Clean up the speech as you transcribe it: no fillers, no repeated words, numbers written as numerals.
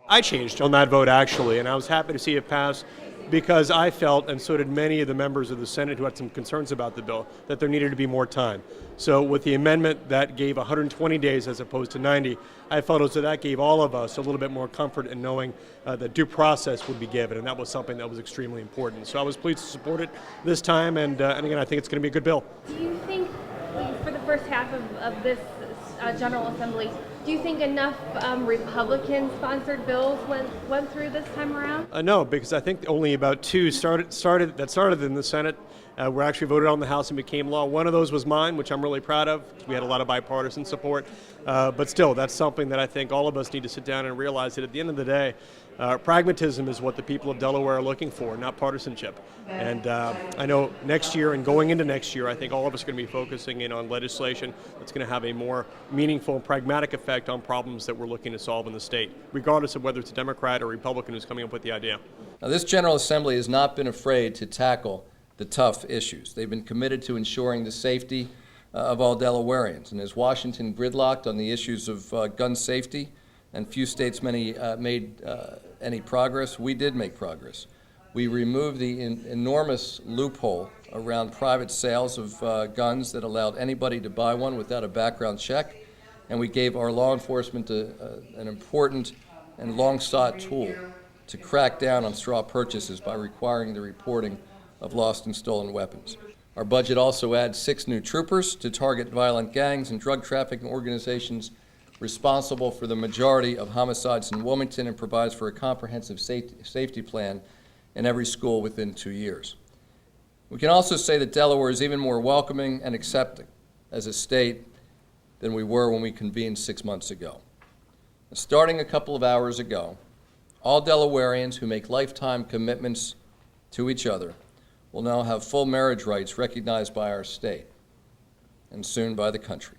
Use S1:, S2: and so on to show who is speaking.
S1: I changed on that vote, actually, and I was happy to see it pass because I felt, and so did many of the members of the Senate who had some concerns about the bill, that there needed to be more time. So with the amendment that gave 120 days as opposed to 90, I felt as though that gave all of us a little bit more comfort in knowing that due process would be given, and that was something that was extremely important. So I was pleased to support it this time, and again, I think it's going to be a good bill.
S2: Do you think, for the first half of this General Assembly, do you think enough Republican-sponsored bills went through this time around?
S1: No, because I think only about two started in the Senate. Were actually voted on in the House and became law. One of those was mine, which I'm really proud of. We had a lot of bipartisan support. But still, that's something that I think all of us need to sit down and realize that at the end of the day, pragmatism is what the people of Delaware are looking for, not partisanship. And I know next year and going into next year, I think all of us are going to be focusing in on legislation that's going to have a more meaningful and pragmatic effect on problems that we're looking to solve in the state, regardless of whether it's a Democrat or Republican who's coming up with the idea.
S3: Now, this General Assembly has not been afraid to tackle the tough issues. They've been committed to ensuring the safety of all Delawareans. And as Washington gridlocked on the issues of gun safety, and few states made any progress, we did make progress. We removed the enormous loophole around private sales of guns that allowed anybody to buy one without a background check, and we gave our law enforcement an important and long-sought tool to crack down on straw purchases by requiring the reporting of lost and stolen weapons. Our budget also adds 6 new troopers to target violent gangs and drug trafficking organizations responsible for the majority of homicides in Wilmington, and provides for a comprehensive safety plan in every school within 2 years. We can also say that Delaware is even more welcoming and accepting as a state than we were when we convened 6 months ago. Starting a couple of hours ago, all Delawareans who make lifetime commitments to each other will now have full marriage rights recognized by our state and soon by the country.